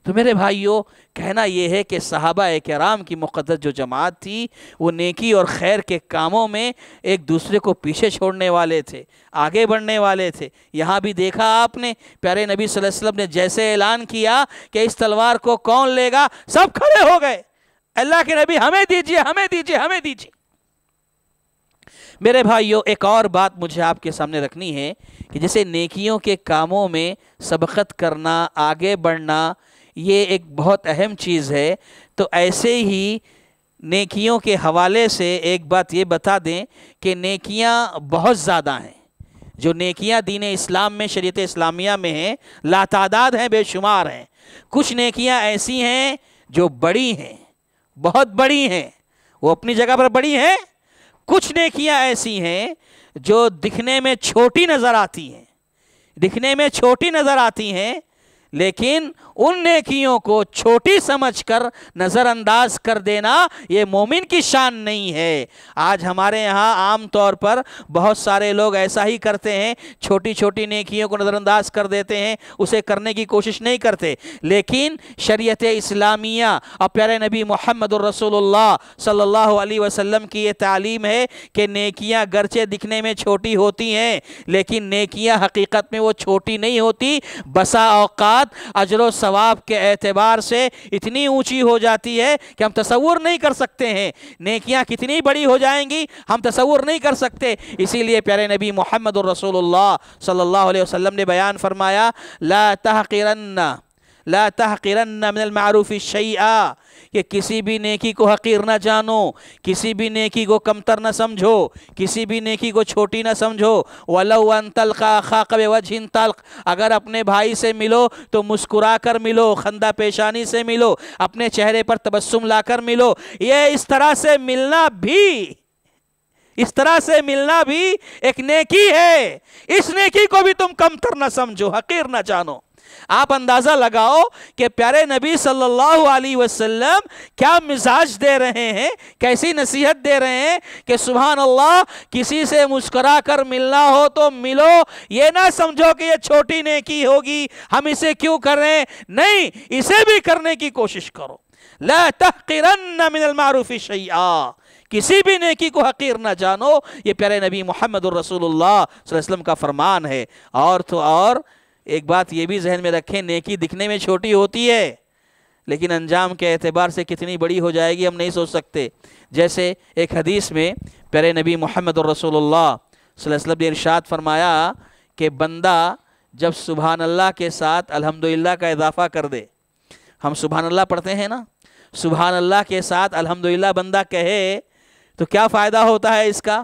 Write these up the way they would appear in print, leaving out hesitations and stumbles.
تو میرے بھائیوں، کہنا یہ ہے کہ صحابہ کرام کی مقدس جو جماعت تھی وہ نیکی اور خیر کے کاموں میں ایک دوسرے کو پیچھے چھوڑنے والے تھے، آگے بڑھنے والے تھے۔ یہاں بھی دیکھا آپ نے، پیارے نبی صلی اللہ علیہ وسلم نے جیسے اعلان کیا کہ اس تلوار کو کون لے گا، سب کھڑے ہو گئے، اللہ کے نبی ہمیں دیجئے، ہمیں دیجئے، ہمیں دیجئے۔ میرے بھائیوں، ایک اور بات مجھے آپ کے سامنے رکھنی ہے کہ جیسے نیکیوں کے کاموں میں سبقت کرنا، آگے بڑھنا، یہ ایک بہت اہم چیز ہے، تو ایسے ہی نیکیوں کے حوالے سے ایک بات یہ بتا دیں کہ نیکیاں بہت زیادہ ہیں۔ جو نیکیاں دین اسلام میں، شریعت اسلامیہ میں ہیں، لاتعداد ہیں، بے شمار ہیں۔ کچھ نیکیاں ایسی ہیں جو بڑی ہیں، بہت بڑی ہیں، وہ اپنی جگہ پر بڑی ہیں۔ کچھ نیکیاں ایسی ہیں جو دکھنے میں چھوٹی نظر آتی ہیں، دکھنے میں چھوٹی نظر آتی ہیں، لیکن ان نیکیوں کو چھوٹی سمجھ کر نظر انداز کر دینا یہ مومن کی شان نہیں ہے۔ آج ہمارے یہاں عام طور پر بہت سارے لوگ ایسا ہی کرتے ہیں، چھوٹی چھوٹی نیکیوں کو نظر انداز کر دیتے ہیں، اسے کرنے کی کوشش نہیں کرتے۔ لیکن شریعت اسلامیہ اور پیارے نبی محمد الرسول اللہ صلی اللہ علیہ وسلم کی یہ تعلیم ہے کہ نیکیاں گرچہ دکھنے میں چھوٹی ہوتی ہیں، لیکن نیکیاں حقیقت میں وہ چھوٹی نہیں ہوتی، بسا اوقات اجر و ثواب کے اعتبار سے اتنی اونچی ہو جاتی ہے کہ ہم تصور نہیں کر سکتے ہیں۔ نیکیاں کتنی بڑی ہو جائیں گی ہم تصور نہیں کر سکتے۔ اسی لیے پیارے نبی محمد الرسول اللہ صلی اللہ علیہ وسلم نے بیان فرمایا، لا تحقرن من المعروف شیئا، کہ کسی بھی نیکی کو حقیر نہ جانو، کسی بھی نیکی کو کمتر نہ سمجھو، کسی بھی نیکی کو چھوٹی نہ سمجھو۔ وَلَوْ أَن تَلْقَىٰ أَخَاكَ بِوَجْهٍ طَلْقٍ، اگر اپنے بھائی سے ملو تو مسکرا کر ملو، خندہ پیشانی سے ملو، اپنے چہرے پر تبسم لا کر ملو۔ یہ اس طرح سے ملنا بھی ایک نیکی ہے۔ اس نیکی کو بھی تم کمتر نہ سمجھو، حقیر نہ جانو۔ آپ اندازہ لگاؤ کہ پیارے نبی صلی اللہ علیہ وسلم کیا مزاج دے رہے ہیں، کیسی نصیحت دے رہے ہیں کہ سبحان اللہ، کسی سے مسکرا کر ملنا ہو تو ملو، یہ نہ سمجھو کہ یہ چھوٹی نیکی ہوگی، ہم اسے کیوں کریں، نہیں، اسے بھی کرنے کی کوشش کرو۔ لا تحقرن من المعروف شیئا، کسی بھی نیکی کو حقیر نہ جانو، یہ پیارے نبی محمد الرسول اللہ صلی اللہ علیہ وسلم کا فرمان ہے۔ اور تو اور ایک بات یہ بھی ذہن میں رکھیں، نیکی دکھنے میں چھوٹی ہوتی ہے لیکن انجام کے اعتبار سے کتنی بڑی ہو جائے گی ہم نہیں سوچ سکتے۔ جیسے ایک حدیث میں پیارے نبی محمد الرسول اللہ صلی اللہ علیہ وسلم نے ارشاد فرمایا کہ بندہ جب سبحان اللہ کے ساتھ الحمدللہ کا اضافہ کر دے، ہم سبحان اللہ پڑھتے ہیں نا، سبحان اللہ کے ساتھ الحمدللہ بندہ کہے تو کیا فائدہ ہوتا ہے اس کا؟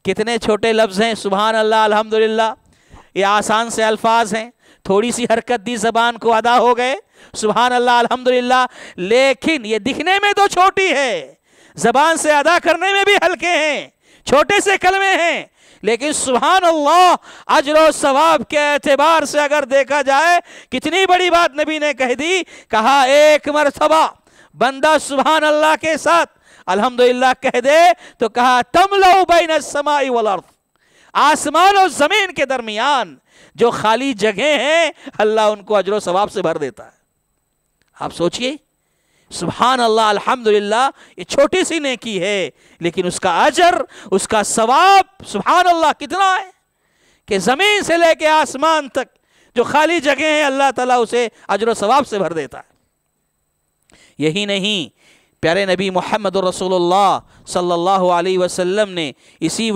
کتنے چھوٹے لفظ ہیں، سبحان اللہ، الحمدللہ، یہ آسان سے الفاظ ہیں، تھوڑی سی حرکت دی زبان کو ادا ہو گئے، سبحان اللہ، الحمدللہ، لیکن یہ دکھنے میں تو چھوٹی ہے، زبان سے ادا کرنے میں بھی ہلکے ہیں، چھوٹے سے کلمے ہیں، لیکن سبحان اللہ اجر و ثواب کے اعتبار سے اگر دیکھا جائے کتنی بڑی بات نبی نے کہہ دی۔ کہا ایک مرتبہ بندہ سبحان اللہ کے ساتھ الحمدللہ کہہ دے تو کہا تملأ بین السماء والارض، آسمان اور زمین کے درمیان جو خالی جگہیں ہیں اللہ ان کو اجر و ثواب سے بھر دیتا ہے۔ آپ سوچئے، سبحان اللہ، الحمدللہ، یہ چھوٹی سی نیکی ہے لیکن اس کا اجر، اس کا ثواب سبحان اللہ کتنا ہے کہ زمین سے لے کے آسمان تک جو خالی جگہیں ہیں اللہ تعالیٰ اسے اجر و ثواب سے بھر دیتا ہے۔ یہی نہیں، پیارے نبی محمد رسول اللہ صلی اللہ علیہ وسلم نے اسی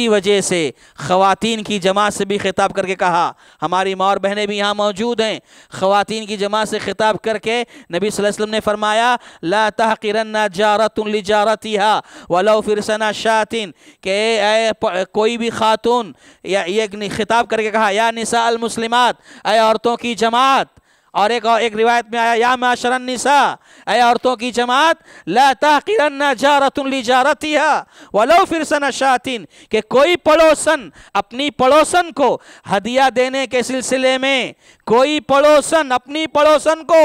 وجہ سے خواتین کی جماعت سے بھی خطاب کر کے کہا، ہماری ماں اور بہنیں بھی یہاں موجود ہیں، خواتین کی جماعت سے خطاب کر کے نبی صلی اللہ علیہ وسلم نے فرمایا لا تحقرن جارۃ لجارتها ولو فرسنا شاۃ، کہ کوئی بھی خاتون، یا یہ خطاب کر کے کہا یا نساء المسلمات، اے عورتوں کی جماعت، اور ایک روایت میں آیا یا معاشر النساء، اے عورتوں کی جماعت، لا تحقرن جارۃ لجارتها ولو فرسن شاۃ، کہ کوئی پڑوسن اپنی پڑوسن کو ہدیہ دینے کے سلسلے میں، کوئی پڑوسن اپنی پڑوسن کو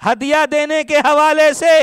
ہدیہ دینے کے حوالے سے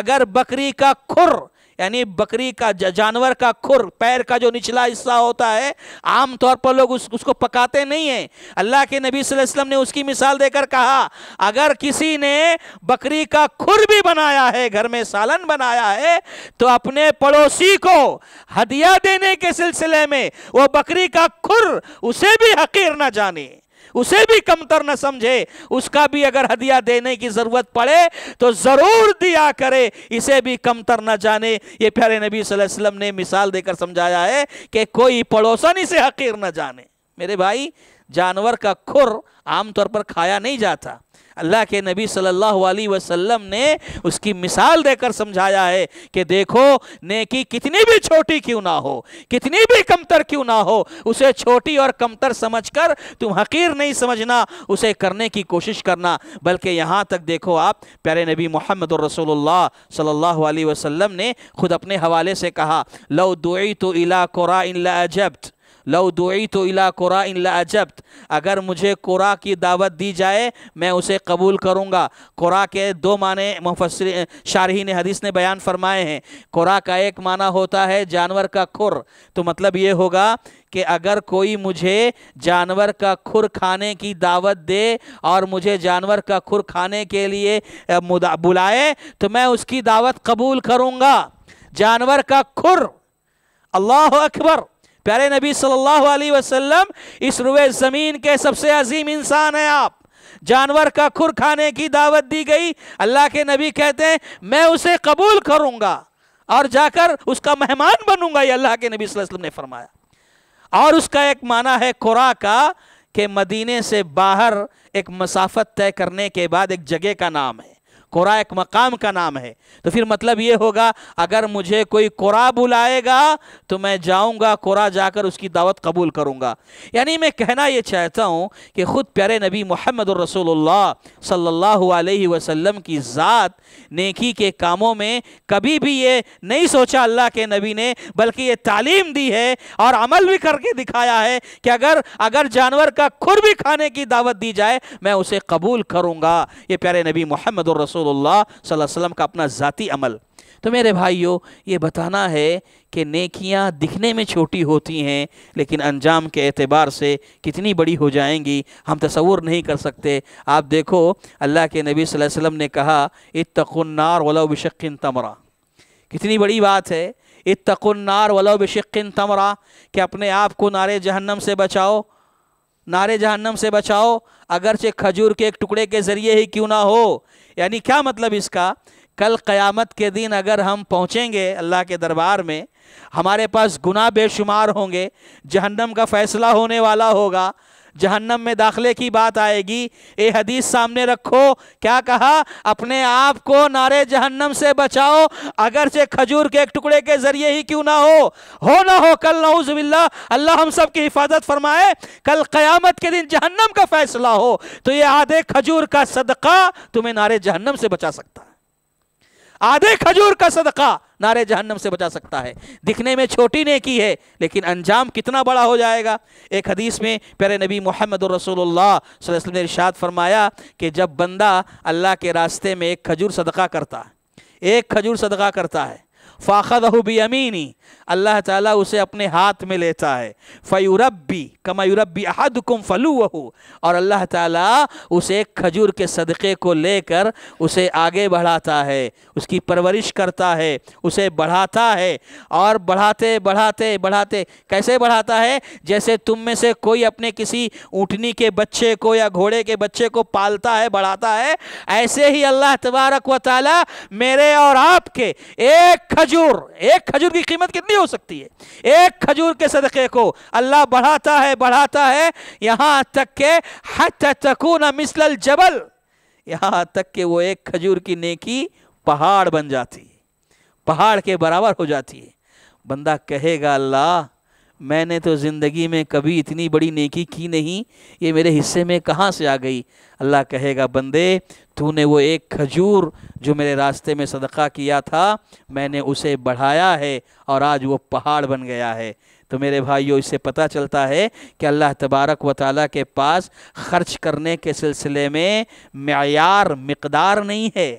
اگر بکری کا کھر یعنی بکری کا جانور کا کھر، پیر کا جو نچلا حصہ ہوتا ہے، عام طور پر لوگ اس کو پکاتے نہیں ہیں۔ اللہ کے نبی صلی اللہ علیہ وسلم نے اس کی مثال دے کر کہا اگر کسی نے بکری کا کھر بھی بنایا ہے، گھر میں سالن بنایا ہے، تو اپنے پڑوسی کو ہدیہ دینے کے سلسلے میں وہ بکری کا کھر اسے بھی حقیر نہ جانے، اسے بھی کمتر نہ سمجھے، اس کا بھی اگر ہدیہ دینے کی ضرورت پڑے تو ضرور دیا کرے، اسے بھی کمتر نہ جانے۔ یہ پیارے نبی صلی اللہ علیہ وسلم نے مثال دے کر سمجھایا ہے کہ کوئی پڑوسن اسے حقیر نہ جانے۔ میرے بھائی، جانور کا کھر عام طور پر کھایا نہیں جاتا، اللہ کے نبی صلی اللہ علیہ وسلم نے اس کی مثال دے کر سمجھایا ہے کہ دیکھو نیکی کتنی بھی چھوٹی کیوں نہ ہو، کتنی بھی کمتر کیوں نہ ہو، اسے چھوٹی اور کمتر سمجھ کر تم حقیر نہیں سمجھنا، اسے کرنے کی کوشش کرنا۔ بلکہ یہاں تک دیکھو آپ، پیارے نبی محمد رسول اللہ صلی اللہ علیہ وسلم نے خود اپنے حوالے سے کہا لو دعیت الی قراء لاجبت، لو دعیت الی قراء لاجبت، اگر مجھے قراء کی دعوت دی جائے میں اسے قبول کروں گا۔ قراء کے دو معنی شارحین حدیث نے بیان فرمائے ہیں۔ قراء کا ایک معنی ہوتا ہے جانور کا کھر، تو مطلب یہ ہوگا کہ اگر کوئی مجھے جانور کا کھر کھانے کی دعوت دے اور مجھے جانور کا کھر کھانے کے لیے بلائے تو میں اس کی دعوت قبول کروں گا۔ جانور کا کھر، اللہ اکبر! پیارے نبی صلی اللہ علیہ وسلم اس روئے زمین کے سب سے عظیم انسان ہیں آپ، جانور کا کھر کھانے کی دعوت دی گئی، اللہ کے نبی کہتے ہیں میں اسے قبول کروں گا اور جا کر اس کا مہمان بنوں گا، یہ اللہ کے نبی صلی اللہ علیہ وسلم نے فرمایا۔ اور اس کا ایک معنی ہے قراء کا کہ مدینے سے باہر ایک مسافت طے کرنے کے بعد ایک جگہ کا نام ہے، قراء ایک مقام کا نام ہے۔ تو پھر مطلب یہ ہوگا اگر مجھے کوئی قراء بلائے گا تو میں جاؤں گا، قراء جا کر اس کی دعوت قبول کروں گا۔ یعنی میں کہنا یہ چاہتا ہوں کہ خود پیارے نبی محمد الرسول اللہ صلی اللہ علیہ وسلم کی ذات نیکی کے کاموں میں کبھی بھی یہ نہیں سوچا اللہ کے نبی نے، بلکہ یہ تعلیم دی ہے اور عمل بھی کر کے دکھایا ہے کہ اگر جانور کا کھر بھی کھانے کی دعوت دی جائے میں اسے قبول کروں گا۔ یہ پیارے نبی محمد الرسول اللہ صلی اللہ علیہ وسلم کا اپنا ذاتی عمل۔ تو میرے بھائیوں، یہ بتانا ہے کہ نیکیاں دکھنے میں چھوٹی ہوتی ہیں لیکن انجام کے اعتبار سے کتنی بڑی ہو جائیں گی ہم تصور نہیں کر سکتے۔ آپ دیکھو اللہ کے نبی صلی اللہ علیہ وسلم نے کہا اتقوا النار ولو بشق تمرہ، کتنی بڑی بات ہے، اتقوا النار ولو بشق تمرہ، کہ اپنے آپ کو نار جہنم سے بچاؤ، نار جہنم سے بچاؤ اگرچہ کھجور کے ایک ٹکڑے کے ذریعے ہی کیوں نہ ہو۔ یعنی کیا مطلب اس کا؟ کل قیامت کے دن اگر ہم پہنچیں گے اللہ کے دربار میں، ہمارے پاس گناہ بے شمار ہوں گے، جہنم کا فیصلہ ہونے والا ہوگا، جہنم میں داخلے کی بات آئے گی، یہ حدیث سامنے رکھو، کیا کہا؟ اپنے آپ کو نار جہنم سے بچاؤ اگرچہ کھجور کے ایک ٹکڑے کے ذریعے ہی کیوں نہ نہ ہو کل نعوذ باللہ، اللہ ہم سب کی حفاظت فرمائے، کل قیامت کے دن جہنم کا فیصلہ ہو تو یہ آدھے کھجور کا صدقہ تمہیں نار جہنم سے بچا سکتا ہے، آدھے کھجور کا صدقہ نار جہنم سے بچا سکتا ہے۔ دکھنے میں چھوٹی نیکی ہے لیکن انجام کتنا بڑا ہو جائے گا۔ ایک حدیث میں پیارے نبی محمد رسول اللہ صلی اللہ علیہ وسلم نے ارشاد فرمایا کہ جب بندہ اللہ کے راستے میں ایک کھجور صدقہ کرتا ہے، ایک کھجور صدقہ کرتا ہے، فَأَخَذَهُ بِيَمِينِهِ، اللہ تعالیٰ اسے اپنے ہاتھ میں لیتا ہے، فَيُرَبِّي كَمَا يُرَبِّي أَحَدُكُمْ فَلُوَّهُ، اور اللہ تعالیٰ اسے ایک کھجور کے صدقے کو لے کر اسے آگے بڑھاتا ہے، اس کی پرورش کرتا ہے، اسے بڑھاتا ہے، اور بڑھاتے بڑھاتے بڑھاتے کیسے بڑھاتا ہے؟ جیسے تم میں سے کوئی اپنے کسی اونٹنی کے بچے کو یا گھوڑے کے بچے کو پالتا ہے، بڑھاتا ہے، ایسے ہی اللہ تبارک و تعالیٰ میرے اور آپ کے ایک کھجور کی قیمت کتنی ہو سکتی ہے؟ ایک کھجور کے صدقے کو اللہ بڑھاتا ہے یہاں تک کہ حتی تکون مثل الجبل، یہاں تک کہ وہ ایک کھجور کی نیکی پہاڑ بن جاتی ہے، پہاڑ کے برابر ہو جاتی ہے۔ بندہ کہے گا اللہ میں نے تو زندگی میں کبھی اتنی بڑی نیکی کی نہیں، یہ میرے حصے میں کہاں سے آ گئی؟ اللہ کہے گا بندے تو نے وہ ایک کھجور جو میرے راستے میں صدقہ کیا تھا میں نے اسے بڑھایا ہے اور آج وہ پہاڑ بن گیا ہے۔ تو میرے بھائیو، اس سے پتہ چلتا ہے کہ اللہ تبارک و تعالیٰ کے پاس خرچ کرنے کے سلسلے میں معیار مقدار نہیں ہے،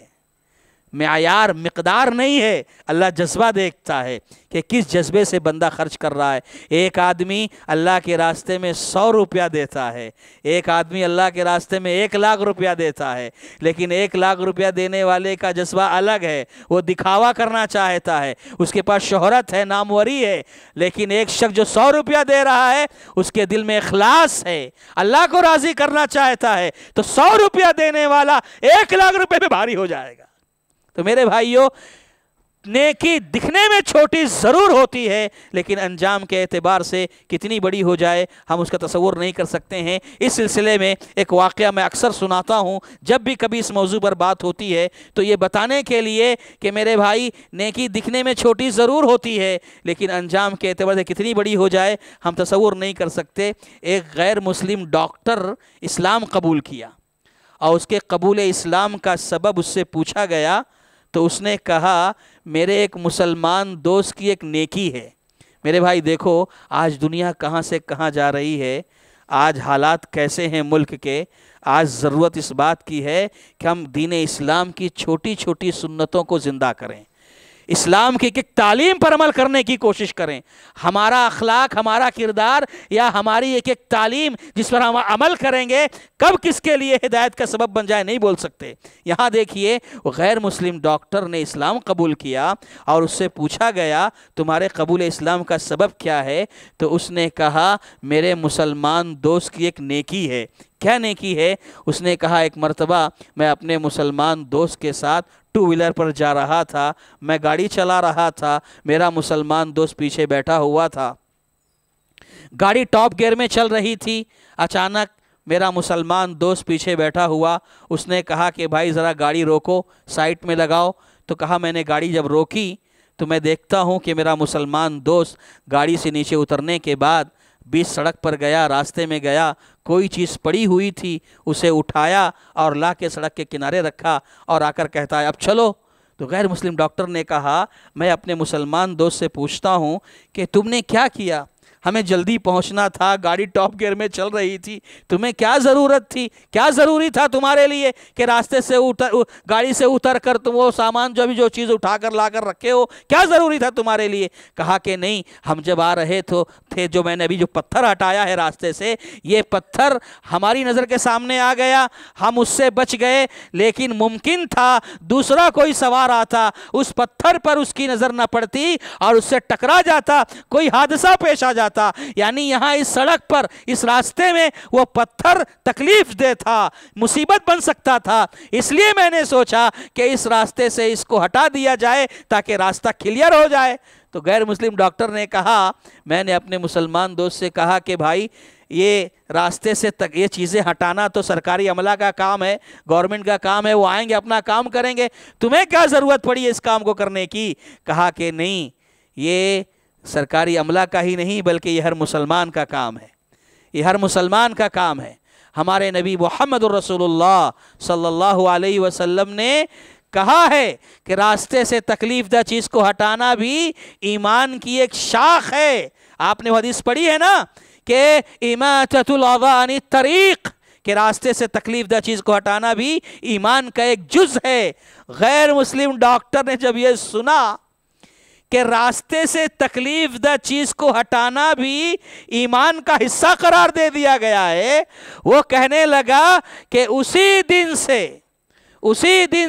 معیار مقدار نہیں ہے، اللہ جذبہ دیکھتا ہے کہ کس جذبے سے بندہ خرچ کر رہا ہے۔ ایک آدمی اللہ کے راستے میں 100 روپیہ دیتا ہے، ایک آدمی اللہ کے راستے میں 1,00,000 روپیہ دیتا ہے، لیکن 1,00,000 روپیہ دینے والے کا جذبہ الگ ہے، وہ دکھاوا کرنا چاہتا ہے، اس کے پاس شہرت ہے، ناموری ہے۔ لیکن ایک شخص جو 100 روپیہ دے رہا ہے، اس کے دل میں اخلاص ہے، اللہ کو راضی کرنا چاہتا ہے، تو 100 روپیہ دینے والا 1,00,000 روپے پہ بھاری ہو جائے گا۔ تو میرے بھائیوں، نیکی دکھنے میں چھوٹی ضرور ہوتی ہے، لیکن انجام کے اعتبار سے کتنی بڑی ہو جائے ہم اس کا تصور نہیں کر سکتے ہیں۔ اس سلسلے میں ایک واقعہ میں اکثر سناتا ہوں جب بھی کبھی اس موضوع پر بات ہوتی ہے، تو یہ بتانے کے لیے کہ میرے بھائی، نیکی دکھنے میں چھوٹی ضرور ہوتی ہے، لیکن انجام کے اعتبار سے کتنی بڑی ہو جائے ہم تصور نہیں کر سکتے۔ ایک غیر مسلم ڈاکٹر اسلام قبول کیا، اور اس کے قبول اسلام کا سبب اس سے پوچھا گیا تو اس نے کہا، میرے ایک مسلمان دوست کی ایک نیکی ہے۔ میرے بھائی دیکھو، آج دنیا کہاں سے کہاں جا رہی ہے، آج حالات کیسے ہیں ملک کے، آج ضرورت اس بات کی ہے کہ ہم دین اسلام کی چھوٹی چھوٹی سنتوں کو زندہ کریں، اسلام کی ایک تعلیم پر عمل کرنے کی کوشش کریں۔ ہمارا اخلاق، ہمارا کردار یا ہماری ایک تعلیم جس پر ہم عمل کریں گے، کب کس کے لیے ہدایت کا سبب بن جائے نہیں بول سکتے۔ یہاں دیکھیے، وہ غیر مسلم ڈاکٹر نے اسلام قبول کیا اور اس سے پوچھا گیا، تمہارے قبول اسلام کا سبب کیا ہے؟ تو اس نے کہا، میرے مسلمان دوست کی ایک نیکی ہے۔ کیا نیکی ہے؟ اس نے کہا، ایک مرتبہ میں اپنے مسلمان دوست کے ساتھ 2 ویلر پر جا رہا تھا، میں گاڑی چلا رہا تھا، میرا مسلمان دوست پیچھے بیٹھا ہوا تھا، گاڑی ٹاپ گیئر میں چل رہی تھی، اچانک میرا مسلمان دوست پیچھے بیٹھا ہوا، اس نے کہا کہ بھائی ذرا گاڑی روکو، سائٹ میں لگاؤ۔ تو کہا، میں نے گاڑی جب روکی تو میں دیکھتا ہوں کہ میرا مسلمان دوست گاڑی سے نیچے اترنے کے بعد بیچ سڑک پر گیا، راستے میں گیا، کوئی چیز پڑی ہوئی تھی، اسے اٹھایا اور لا کے سڑک کے کنارے رکھا اور آ کر کہتا ہے، اب چلو۔ تو غیر مسلم ڈاکٹر نے کہا، میں اپنے مسلمان دوست سے پوچھتا ہوں کہ تم نے کیا کیا؟ ہمیں جلدی پہنچنا تھا، گاڑی ٹاپ گیئر میں چل رہی تھی، تمہیں کیا ضرورت تھی، کیا ضروری تھا تمہارے لیے کہ راستے سے گاڑی سے اتر کر تم وہ سامان جو چیز اٹھا کر لا کر رکھے ہو، کیا ضروری تھا تمہارے لیے؟ کہا کہ نہیں، ہم جب آ رہے تھے جو میں نے ابھی جو پتھر ہٹایا ہے راستے سے، یہ پتھر ہماری نظر کے سامنے آ گیا، ہم اس سے بچ گئے، لیکن ممکن تھا دوسرا کوئی سوار آتا، اس پتھر پر اس کی نظر نہ پڑتی اور اس سے ٹکرا جاتا، کوئی حادثہ پیش آ جاتا۔ یعنی یہاں اس سڑک پر، اس راستے میں وہ پتھر تکلیف دہ تھا، مصیبت بن سکتا تھا، اس لیے میں نے سوچا کہ اس راستے سے اس کو ہٹا دیا جائے تاکہ راستہ کلیئر ہو جائے۔ تو غیر مسلم ڈاکٹر نے کہا، میں نے اپنے مسلمان دوست سے کہا کہ بھائی، یہ راستے سے یہ چیزیں ہٹانا تو سرکاری عملہ کا کام ہے، گورنمنٹ کا کام ہے، وہ آئیں گے اپنا کام کریں گے، تمہیں کیا ضرورت پڑی ہے اس کام کو کرنے کی؟ کہا کہ نہیں، یہ سرکاری عملہ کا ہی نہیں بلکہ یہ ہر مسلمان کا کام ہے، یہ ہر مسلمان کا کام ہے۔ ہمارے نبی محمد الرسول اللہ صلی اللہ علیہ وسلم نے کہا ہے کہ راستے سے تکلیف دہ چیز کو ہٹانا بھی ایمان کی ایک شاخ ہے۔ آپ نے حدیث پڑھی ہے نا کہ اماطۃ الاذى عن الطریق، کہ راستے سے تکلیف دہ چیز کو ہٹانا بھی ایمان کا ایک جز ہے۔ غیر مسلم ڈاکٹر نے جب یہ سنا کہ راستے سے تکلیف دہ چیز کو ہٹانا بھی ایمان کا حصہ قرار دے دیا گیا ہے، وہ کہنے لگا کہ اسی دن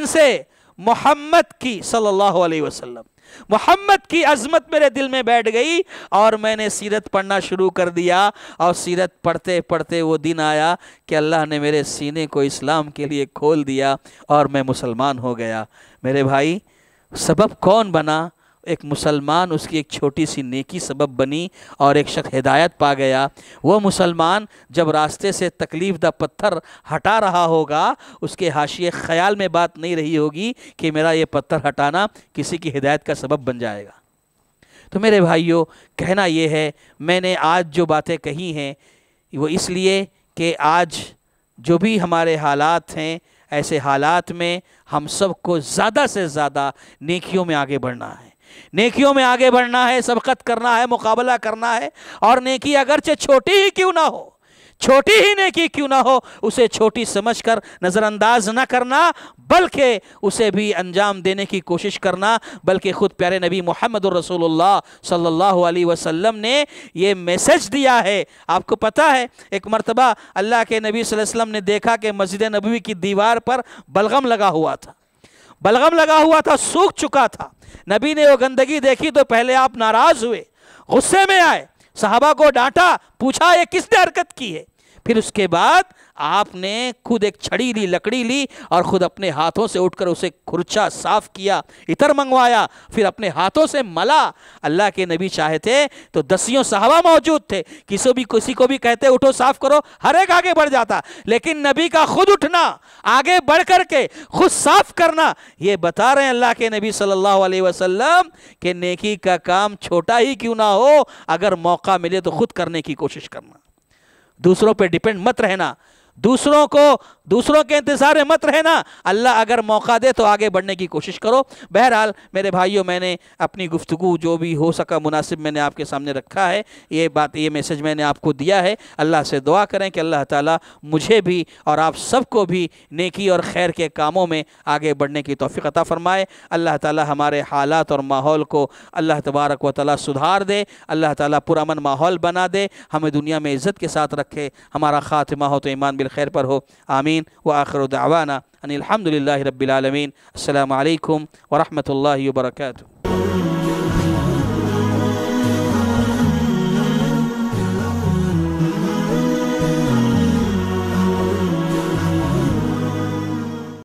سے محمد کی صلی اللہ علیہ وسلم، محمد کی عظمت میرے دل میں بیٹھ گئی اور میں نے سیرت پڑھنا شروع کر دیا، اور سیرت پڑھتے پڑھتے وہ دن آیا کہ اللہ نے میرے سینے کو اسلام کے لیے کھول دیا اور میں مسلمان ہو گیا۔ میرے بھائی، سبب کون بنا؟ ایک مسلمان، اس کی ایک چھوٹی سی نیکی سبب بنی اور ایک شخص ہدایت پا گیا۔ وہ مسلمان جب راستے سے تکلیف دہ پتھر ہٹا رہا ہوگا، اس کے حاشیے خیال میں بات نہیں رہی ہوگی کہ میرا یہ پتھر ہٹانا کسی کی ہدایت کا سبب بن جائے گا۔ تو میرے بھائیوں، کہنا یہ ہے، میں نے آج جو باتیں کہی ہیں وہ اس لیے کہ آج جو بھی ہمارے حالات ہیں، ایسے حالات میں ہم سب کو زیادہ سے زیادہ نیکیوں میں آگے بڑھنا ہے، نیکیوں میں آگے بڑھنا ہے، سبقت کرنا ہے، مقابلہ کرنا ہے، اور نیکی اگرچہ چھوٹی ہی کیوں نہ ہو، چھوٹی ہی نیکی کیوں نہ ہو اسے چھوٹی سمجھ کر نظر انداز نہ کرنا، بلکہ اسے بھی انجام دینے کی کوشش کرنا۔ بلکہ خود پیارے نبی محمد الرسول اللہ صلی اللہ علیہ وسلم نے یہ میسج دیا ہے۔ آپ کو پتہ ہے ایک مرتبہ اللہ کے نبی صلی اللہ علیہ وسلم نے دیکھا کہ مسجد نبوی کی دیوار پر بلغم لگا ہوا تھا، بلغم لگا ہوا تھا، سوکھ چکا تھا۔ نبی نے وہ گندگی دیکھی تو پہلے آپ ناراض ہوئے، غصے میں آئے، صحابہ کو ڈانٹا، پوچھا یہ کس نے حرکت کی ہے؟ پھر اس کے بعد آپ نے خود ایک چھڑی لی، لکڑی لی اور خود اپنے ہاتھوں سے اٹھ کر اسے کھرچا، صاف کیا، عطر منگوایا، پھر اپنے ہاتھوں سے ملا۔ اللہ کے نبی چاہتے تو دسیوں صحابہ موجود تھے، کسی کو بھی کہتے اٹھو صاف کرو، ہر ایک آگے بڑھ جاتا، لیکن نبی کا خود اٹھنا، آگے بڑھ کر کے خود صاف کرنا، یہ بتا رہے ہیں اللہ کے نبی صلی اللہ علیہ وسلم کہ نیکی کا کام چھوٹا ہی کیوں نہ ہو، اگر موقع ملے تو خود کرنے کی کوشش کرنا، دوسروں پہ ڈیپینڈ مت رہنا، دوسروں کے انتظار میں مت رہنا، اللہ اگر موقع دے تو آگے بڑھنے کی کوشش کرو۔ بہرحال میرے بھائیوں، میں نے اپنی گفتگو جو بھی ہو سکا مناسب میں نے آپ کے سامنے رکھا ہے، یہ میسج میں نے آپ کو دیا ہے۔ اللہ سے دعا کریں کہ اللہ تعالیٰ مجھے بھی اور آپ سب کو بھی نیکی اور خیر کے کاموں میں آگے بڑھنے کی توفیق عطا فرمائے۔ اللہ تعالیٰ ہمارے حالات اور ماحول کو اللہ تبارک و تعالیٰ سدھار دے، اللہ تعالیٰ پرامن ماحول بنا دے، ہمیں دنیا میں عزت کے ساتھ رکھے، ہمارا خاتمہ ہو تو ایمان بالخیر پر ہو، آمین۔ وآخر دعوانا ان الحمد للہ رب العالمین۔ السلام علیکم ورحمۃ اللہ وبرکاتہ۔